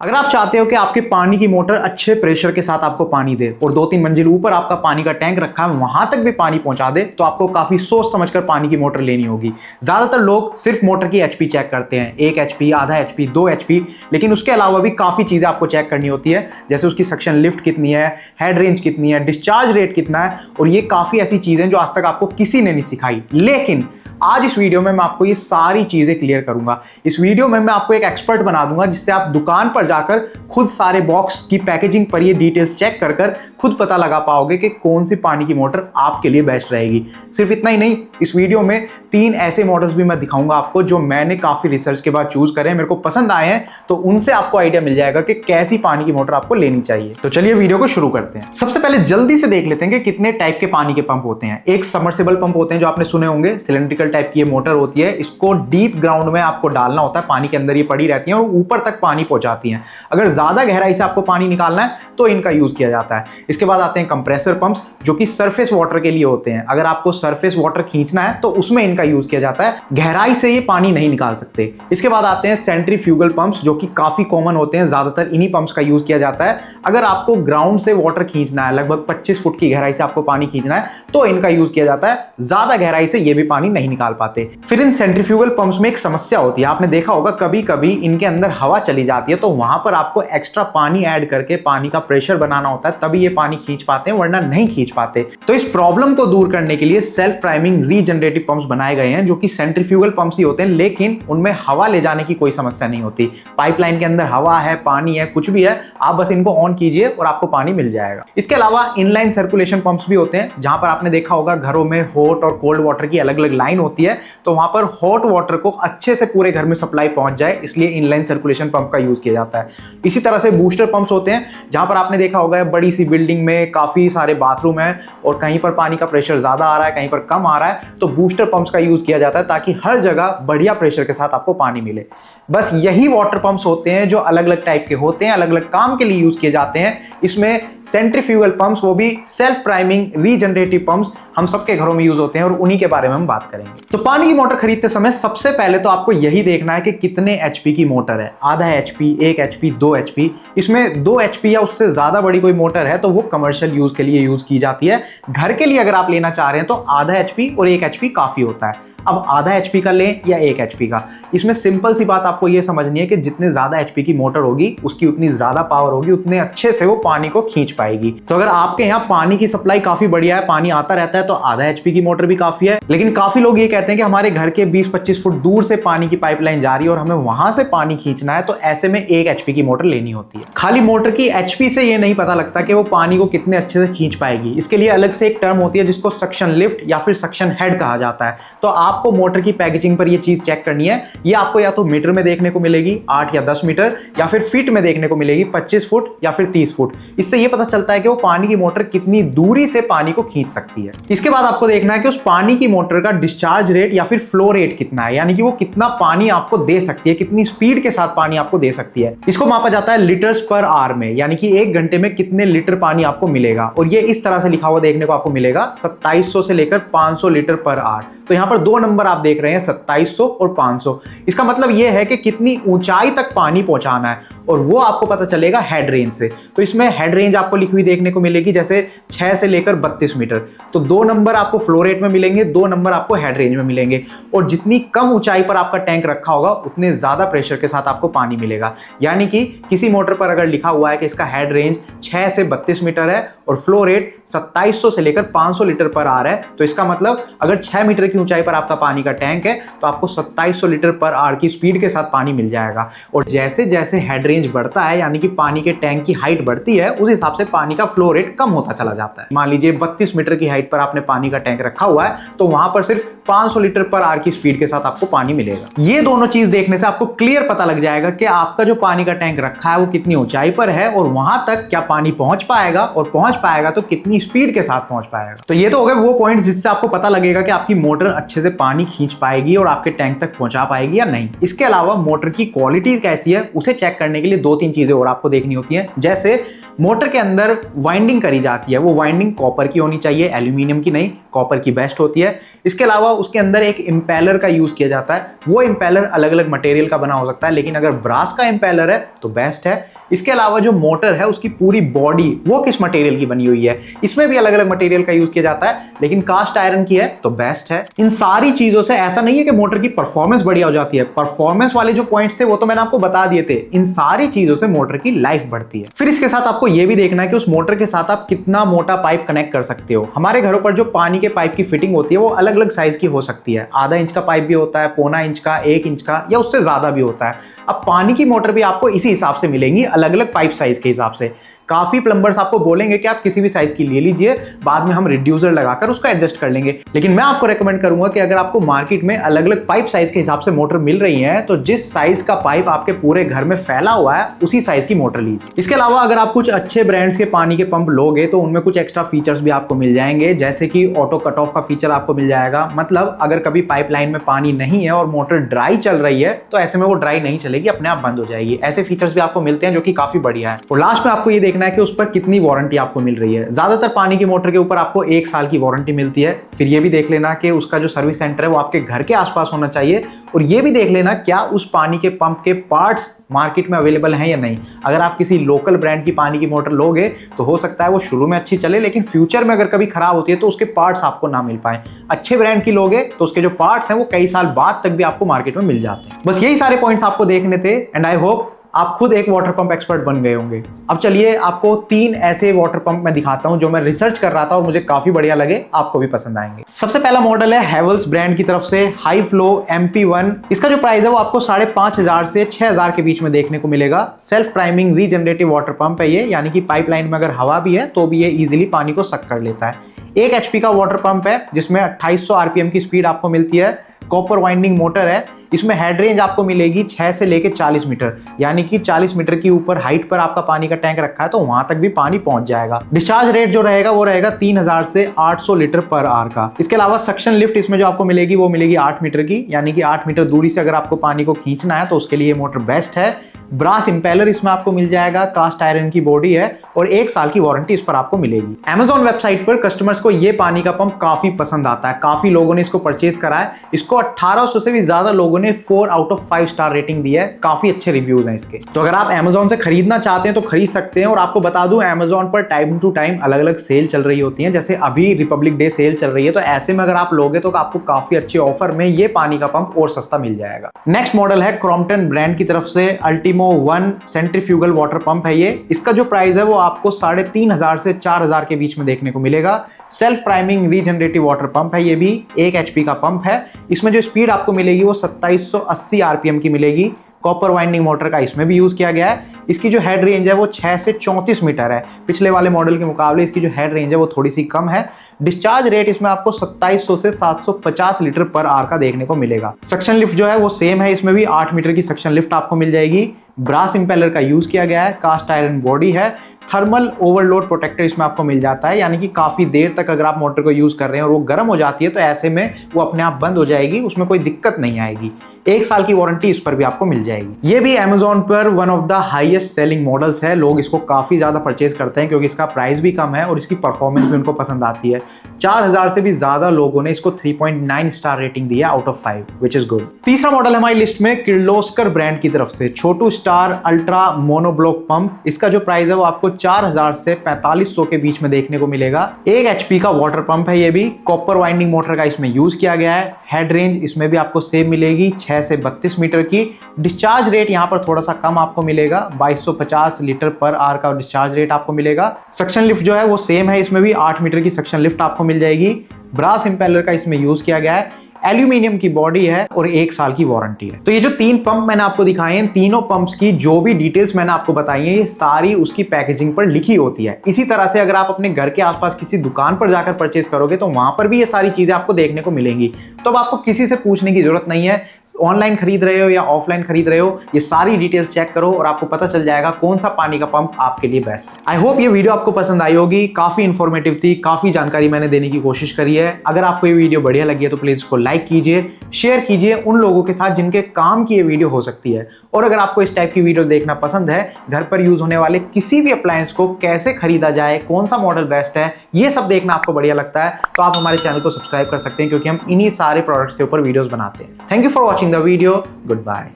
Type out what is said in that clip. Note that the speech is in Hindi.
अगर आप चाहते हो कि आपके पानी की मोटर अच्छे प्रेशर के साथ आपको पानी दे और 2-3 मंजिल ऊपर आपका पानी का टैंक रखा है वहां तक भी पानी पहुंचा दे, तो आपको काफी सोच समझकर पानी की मोटर लेनी होगी। ज्यादातर लोग सिर्फ मोटर की एचपी चेक करते हैं, 1 एचपी, आधा एचपी, 2 एचपी, लेकिन उसके अलावा भी काफी चीजें आपको चेक करनी होती है, जैसे उसकी सक्शन लिफ्ट कितनी है, हेड रेंज कितनी है, डिस्चार्ज रेट कितना है, और ये काफी ऐसी चीजें जो आज तक आपको किसी ने नहीं सिखाई। लेकिन आज इस वीडियो में मैं आपको ये सारी चीजें क्लियर करूंगा। इस वीडियो में मैं आपको एक एक्सपर्ट बना दूंगा, जिससे आप दुकान पर जाकर खुद सारे बॉक्स की पैकेजिंग पर ये डिटेल्स चेक कर कर खुद पता लगा पाओगे कि कौन सी पानी की मोटर आपके लिए बेस्ट रहेगी। सिर्फ इतना ही नहीं, इस वीडियो में 3 ऐसे मॉडल्स भी मैं दिखाऊंगा आपको जो मैंने काफी रिसर्च के बाद चूज करे हैं, मेरे को पसंद आए हैं, तो उनसे आपको आइडिया मिल जाएगा कि कैसी पानी की मोटर आपको लेनी चाहिए। तो चलिए वीडियो को शुरू करते हैं। सबसे पहले जल्दी से देख लेते हैं कि कितने टाइप के पानी के पंप होते हैं। एक सबमर्सिबल पंप होते हैं जो आपने सुने होंगे, सिलेंड्रिकल टाइप की ये मोटर होती है। इसको डीप ग्राउंड में आपको डालना होता है, पानी के अंदर ये पड़ी रहती है और ऊपर तक पानी पहुंचाती हैं। अगर ज्यादा गहराई से आपको पानी निकालना है तो इनका यूज किया जाता है। इसके बाद आते हैं कंप्रेसर पंप्स, जो कि सरफेस वाटर के लिए होते हैं। अगर आपको सरफेस वाटर खींचना है तो उसमें इनका यूज किया जाता है, गहराई से ये पानी नहीं निकाल सकते। इसके बाद आते हैं सेंट्रीफ्यूगल पंप्स, जो कि काफी कॉमन होते हैं, ज्यादातर इन्हीं पंप्स का यूज किया जाता है। अगर आपको ग्राउंड से वाटर खींचना है, लगभग 25 फुट की गहराई से आपको पानी खींचना है, तो इनका यूज किया जाता है। ज्यादा गहराई से ये भी पानी नहीं निकाल पाते। फिर इन सेंट्रीफ्यूगल पंप्स में एक समस्या होती है, आपने देखा होगा कभी कभी इनके अंदर हवा चली जाती है, तो वहां पर आपको एक्स्ट्रा पानी ऐड करके पानी का प्रेशर बनाना होता है, तभी ये पानी खींच पाते हैं, वरना नहीं खींच पाते। तो इस प्रॉब्लम को दूर करने के लिए सेल्फ प्राइमिंग रीजनरेटिव पंप्स बनाए गए हैं, जो कि सेंट्रीफ्यूगल पंप्स ही होते हैं, लेकिन उनमें हवा ले जाने की कोई समस्या नहीं होती। पाइपलाइन के अंदर हवा है, पानी है, कुछ भी है, आप बस इनको ऑन कीजिए और आपको पानी मिल जाएगा। इसके अलावा इनलाइन सर्कुलेशन पंप्स भी होते हैं, जहां पर आपने देखा होगा घरों में हॉट और कोल्ड वाटर की अलग अलग लाइन होती है, तो वहां पर हॉट वाटर को अच्छे से पूरे घर में सप्लाई पहुंच जाए, इसलिए इनलाइन सर्कुलेशन पंप का यूज किया जाता है। इसी तरह से बूस्टर पंप्स होते हैं, जहां पर आपने देखा होगा बड़ी सी बिल्डिंग में काफी सारे बाथरूम है और कहीं पर पानी का प्रेशर ज्यादा आ रहा है, कहीं पर कम आ रहा है, तो बूस्टर पंप्स का यूज किया जाता है ताकि हर जगह बढ़िया प्रेशर के साथ आपको पानी मिले। बस यही वाटर पंप्स होते हैं जो अलग अलग टाइप के होते हैं, अलग अलग काम के लिए यूज किए जाते हैं। इसमें सेंट्रीफ्यूगल पंप्स, वो भी सेल्फ प्राइमिंग रीजनरेटिव पंप्स, हम सबके घरों में यूज होते हैं और उन्हीं के बारे में हम बात करेंगे। तो पानी की मोटर खरीदते समय सबसे पहले तो आपको यही देखना है कि कितने एचपी की मोटर है। आधा एचपी, 1 एचपी, 2 एचपी। इसमें 2 एचपी या उससे ज्यादा बड़ी कोई मोटर है तो वो कमर्शियल यूज के लिए यूज की जाती है। घर के लिए अगर आप लेना चाह रहे हैं तो आधा एचपी और 1 एचपी काफी होता है। अब आधा एचपी का लें या 1 एचपी का, इसमें सिंपल सी बात आपको यह समझनी है कि जितने ज्यादा एचपी की मोटर होगी उसकी उतनी ज्यादा पावर होगी, उतने अच्छे से वो पानी को खींच पाएगी। तो अगर आपके यहाँ पानी की सप्लाई काफी बढ़िया है, पानी आता रहता है, तो आधा एचपी की मोटर भी काफी है। लेकिन काफी लोग ये कहते हैं कि हमारे घर के 20-25 फुट दूर से पानी की पाइपलाइन जा रही है और हमें वहां से पानी खींचना है, तो ऐसे में 1 एचपी की मोटर लेनी होती है। खाली मोटर की एचपी से ये नहीं पता लगता कि वो पानी को कितने अच्छे से खींच पाएगी। इसके लिए अलग से एक टर्म होती है जिसको सक्शन लिफ्ट या फिर सक्शन हेड कहा जाता है। तो आपको मोटर की पैकेजिंग पर ये चीज चेक करनी है। ये आपको या तो मीटर में देखने को मिलेगी 8 या 10 मीटर, या फिर फीट में देखने को मिलेगी 25 फुट या फिर 30 फुट। इससे ये पता चलता है कि वो पानी की मोटर कितनी दूरी से पानी को खींच सकती है। इसके बाद आपको देखना है कि उस पानी की मोटर का डिस्चार्ज रेट या फिर फ्लो रेट कितना है, यानी कि वो कितना पानी आपको दे सकती है, कितनी स्पीड के साथ पानी आपको दे सकती है। इसको मापा जाता है लीटर्स पर आवर में, यानी कि 1 घंटे में कितने लीटर पानी आपको मिलेगा। और ये इस तरह से लिखा हुआ देखने को आपको मिलेगा, 2700 से लेकर 500 लीटर पर आवर। तो यहां पर 2 नंबर आप देख रहे हैं, 2700 और 500। इसका मतलब यह है कि कितनी ऊंचाई तक पानी पहुंचाना है, और वो आपको पता चलेगा हेड रेंज से। तो इसमें हेड रेंज आपको लिखी हुई देखने को मिलेगी, जैसे 6 से लेकर 32 मीटर। तो 2 नंबर आपको फ्लो रेट में मिलेंगे, 2 नंबर आपको हेड रेंज में मिलेंगे। और जितनी कम ऊंचाई पर आपका टैंक रखा होगा उतने ज्यादा प्रेशर के साथ आपको पानी मिलेगा। यानी कि किसी मोटर पर अगर लिखा हुआ है कि इसका हेड रेंज 6 से 32 मीटर है और फ्लो रेट 2700 से लेकर 500 लीटर पर आवर है, तो इसका मतलब अगर 6 मीटर की ऊंचाई पर आपका पानी का टैंक है तो आपको 2700 लीटर पर आवर की स्पीड के साथ पानी मिल जाएगा। और जैसे जैसे हेड रेंज बढ़ता है, यानी कि पानी के टैंक की हाइट बढ़ती है, उस हिसाब से पानी का फ्लो रेट कम होता चला जाता है। मान लीजिए 32 मीटर की हाइट पर आपने पानी का टैंक रखा हुआ है, तो वहां पर सिर्फ 500 लीटर पर आवर की स्पीड के साथ आपको पानी मिलेगा। ये दोनों चीज देखने से आपको क्लियर पता लग जाएगा कि आपका जो पानी का टैंक रखा है वो कितनी ऊंचाई पर है और वहां तक क्या पानी पहुंच पाएगा, और पहुंच पाएगा तो कितनी स्पीड के साथ पहुंच पाएगा। तो ये तो हो गए वो पॉइंट्स जिससे आपको पता लगेगा कि आपकी मोटर अच्छे से पानी खींच पाएगी और आपके टैंक तक पहुंचा पाएगी या नहीं। इसके अलावा मोटर की क्वालिटी कैसी है उसे चेक करने के लिए 2-3 चीजें और आपको देखनी होती हैं। जैसे मोटर के अंदर वाइंडिंग करी जाती है, वो वाइंडिंग कॉपर की होनी चाहिए, एल्यूमिनियम की नहीं। कॉपर की बेस्ट होती है। इसके अलावा उसके अंदर एक इम्पेलर का यूज किया जाता है, वो इम्पेलर अलग अलग मटेरियल का बना हो सकता है, लेकिन अगर ब्रास का इम्पेलर है तो बेस्ट है। इसके अलावा जो मोटर है उसकी पूरी बॉडी वो किस मटेरियल की बनी हुई है, इसमें भी अलग अलग मटेरियल का यूज किया जाता है, लेकिन कास्ट आयरन की है तो बेस्ट है। इन सारी चीजों से ऐसा नहीं है कि मोटर की परफॉर्मेंस बढ़िया हो जाती है, परफॉर्मेंस वाले जो पॉइंट्स थे वो तो मैंने आपको बता दिए थे। इन सारी चीजों से मोटर की लाइफ बढ़ती है। फिर इसके साथ आपको यह भी देखना है कि उस मोटर के साथ आप कितना मोटा पाइप कनेक्ट कर सकते हो। हमारे घरों पर जो पानी के पाइप की फिटिंग होती है वो अलग अलग साइज की हो सकती है, आधा इंच का पाइप भी होता है, पौना इंच का, 1 इंच का, या उससे ज्यादा भी होता है। अब पानी की मोटर भी आपको इसी हिसाब से मिलेंगी, अलग अलग पाइप साइज के हिसाब से। काफी प्लम्बर्स आपको बोलेंगे कि आप किसी भी साइज की ले लीजिए, बाद में हम रिड्यूसर लगाकर उसको एडजस्ट कर लेंगे, लेकिन मैं आपको रेकमेंड करूंगा कि अगर आपको मार्केट में अलग अलग पाइप साइज के हिसाब से मोटर मिल रही है तो जिस साइज का पाइप आपके पूरे घर में फैला हुआ है उसी साइज की मोटर लीजिए। इसके अलावा अगर आप कुछ अच्छे ब्रांड्स के पानी के पंप लोगे तो उनमें कुछ एक्स्ट्रा फीचर्स भी आपको मिल जाएंगे, जैसे कि ऑटो कट ऑफ का फीचर आपको मिल जाएगा। मतलब अगर कभी पाइपलाइन में पानी नहीं है और मोटर ड्राई चल रही है तो ऐसे में वो ड्राई नहीं चलेगी, अपने आप बंद हो जाएगी। ऐसे फीचर्स भी आपको मिलते हैं जो कि काफी बढ़िया है। और लास्ट में आपको ये देखना है कि उस पर कितनी वारंटी आपको मिल रही है। ज्यादातर पानी की मोटर के ऊपर आपको 1 साल की वारंटी मिलती है। फिर ये भी देख लेना कि उसका जो सर्विस सेंटर है वो आपके घर के आसपास होना चाहिए, और ये भी देख लेना क्या उस पानी के पंप के पार्ट्स मार्केट में अवेलेबल हैं या नहीं। अगर आप किसी लोकल ब्रांड की पानी की मोटर लोगे तो हो सकता है वो शुरू में अच्छी चले, लेकिन फ्यूचर में अगर कभी खराब होती है तो उसके पार्ट्स आपको ना मिल पाए। अच्छे ब्रांड की लोगे तो उसके जो पार्ट्स हैं वो कई साल बाद तक भी आपको मार्केट में मिल जाते हैं। बस यही सारे पॉइंट्स आपको देखने थे, एंड आई होप आप खुद एक वाटर पंप एक्सपर्ट बन गए होंगे। अब चलिए आपको 3 ऐसे वाटर पंप मैं दिखाता हूं जो मैं रिसर्च कर रहा था और मुझे काफी बढ़िया लगे, आपको भी पसंद आएंगे। सबसे पहला मॉडल है हेवल्स ब्रांड की तरफ से हाई फ्लो MP1। इसका जो प्राइस है वो आपको 5,500 से 6,000 के बीच में देखने को मिलेगा। Self priming regenerative water pump है ये, यानी कि पाइपलाइन में अगर हवा भी है तो भी ये इजीली पानी को सक कर लेता है। 1 HP का वाटर पंप है जिसमें 2800 RPM की स्पीड आपको मिलती है। कॉपर वाइंडिंग मोटर है। इसमें हेड रेंज आपको मिलेगी 6 से लेकर 40 मीटर, यानी कि 40 मीटर की ऊपर हाइट पर आपका पानी का टैंक रखा है तो वहां तक भी पानी पहुंच जाएगा। डिस्चार्ज रेट जो रहेगा वो रहेगा 3000 से 800 लीटर पर आवर का। इसके अलावा सक्शन लिफ्ट इसमें जो आपको मिलेगी वो मिलेगी 8 मीटर की, यानी कि 8 मीटर दूरी से अगर आपको पानी को खींचना है तो उसके लिए मोटर बेस्ट है। ब्रास इंपेलर इसमें आपको मिल जाएगा, कास्ट आयरन की बॉडी है और 1 साल की वारंटी इस पर आपको मिलेगी। Amazon वेबसाइट पर कस्टमर्स को ये पानी का पंप काफी पसंद आता है, काफी लोगों ने इसको परचेज करा है। इसको 1800 से भी ज्यादा लोगों ने 4 आउट ऑफ 5 स्टार रेटिंग दी है। काफी अच्छे रिव्यूज हैं इसके। तो अगर आप Amazon से खरीदना चाहते हैं तो खरीद सकते हैं। और आपको बता दूं Amazon पर टाइम टू टाइम अलग अलग सेल चल रही होती है, जैसे अभी रिपब्लिक डे सेल चल रही है, तो ऐसे में अगर आप लोगे तो आपको काफी अच्छे ऑफर में ये पानी का पंप और सस्ता मिल जाएगा। नेक्स्ट मॉडल है क्रॉम्पटन ब्रांड की तरफ से अल्टीमो 1 सेंट्रीफ्यूगल वाटर पंप है ये। इसका जो प्राइस है वो आपको 3500 से 4000 के बीच में देखने को मिलेगा। Self priming regenerative water pump है ये भी, 1 HP का पंप है। इसमें जो स्पीड आपको मिलेगी वो 2780 RPM की मिलेगी। कॉपर वाइंडिंग मोटर का इसमें भी यूज किया गया है। इसकी जो हेड रेंज है वो 6 से 34 मीटर है। पिछले वाले मॉडल के मुकाबले इसकी जो हेड रेंज है वो थोड़ी सी कम है। डिस्चार्ज रेट इसमें आपको 2700 से 750 लीटर पर आवर का देखने को मिलेगा। सक्शन लिफ्ट जो है वो सेम है, इसमें भी 8 मीटर की सक्शन लिफ्ट आपको मिल जाएगी। ब्रास इंपेलर का यूज किया गया है, कास्ट आयरन बॉडी है। थर्मल ओवरलोड प्रोटेक्टर इसमें आपको मिल जाता है, यानी कि काफी देर तक अगर आप मोटर को यूज कर रहे हैं और वो गर्म हो जाती है तो ऐसे में वो अपने आप बंद हो जाएगी, उसमें कोई दिक्कत नहीं आएगी। 1 साल की वारंटी इस पर भी आपको मिल जाएगी। ये भी Amazon पर one of the highest selling models है। लोग इसको काफी ज्यादा परचेज करते हैं क्योंकि इसका प्राइस भी कम है और इसकी परफॉर्मेंस भी उनको पसंद आती है। 4000 से भी ज्यादा लोगों ने इसको 3.9 स्टार रेटिंग दी है out of 5, which is good. तीसरा मॉडल हमारी लिस्ट में किर्लोस्कर ब्रांड की तरफ से छोटू स्टार अल्ट्रा मोनोब्लॉक पंप। इसका जो प्राइस है वो आपको 4000 से 4500 के बीच में देखने को मिलेगा। 1 HP का वाटर पंप है ये भी। कॉपर वाइंडिंग मोटर का इसमें यूज किया गया है। हेड रेंज इसमें भी आपको सेम मिलेगी, 6 से 32 मीटर की। डिस्चार्ज रेट यहाँ पर थोड़ा सा कम आपको मिलेगा, 2250 लीटर पर आवर का डिस्चार्ज रेट आपको मिलेगा। सक्शन लिफ्ट जो है वो सेम है, इसमें भी 8 मीटर की सक्शन लिफ्ट आपको मिल जाएगी। ब्रास इंपेलर का इसमें यूज किया गया है। एल्यूमिनियम की बॉडी है और 1 साल की वारंटी है। तो ये जो 3 पंप मैंने आपको दिखाए हैं, तीनों पंप्स की जो भी डिटेल्स मैंने आपको बताई है ये सारी उसकी पैकेजिंग पर लिखी होती है। इसी तरह से अगर आप अपने घर के आसपास किसी दुकान पर जाकर परचेज करोगे तो वहां पर भी ये सारी चीजें आपको देखने को मिलेंगी। तो अब आपको किसी से पूछने की जरूरत नहीं है, ऑनलाइन खरीद रहे हो या ऑफलाइन खरीद रहे हो, ये सारी डिटेल्स चेक करो और आपको पता चल जाएगा कौन सा पानी का पंप आपके लिए बेस्ट है। आई होप ये वीडियो आपको पसंद आई होगी, काफी इंफॉर्मेटिव थी, काफी जानकारी मैंने देने की कोशिश करी है। अगर आपको ये वीडियो बढ़िया लगी है तो प्लीज इसको लाइक कीजिए, शेयर कीजिए उन लोगों के साथ जिनके काम की ये वीडियो हो सकती है। और अगर आपको इस टाइप की वीडियो देखना पसंद है, घर पर यूज होने वाले किसी भी अप्लायंस को कैसे खरीदा जाए, कौन सा मॉडल बेस्ट है, ये सब देखना आपको बढ़िया लगता है, तो आप हमारे चैनल को सब्सक्राइब कर सकते हैं, क्योंकि हम इन्हीं सारे प्रोडक्ट्स के ऊपर वीडियोस बनाते हैं। Thank you for watching the video. Good bye.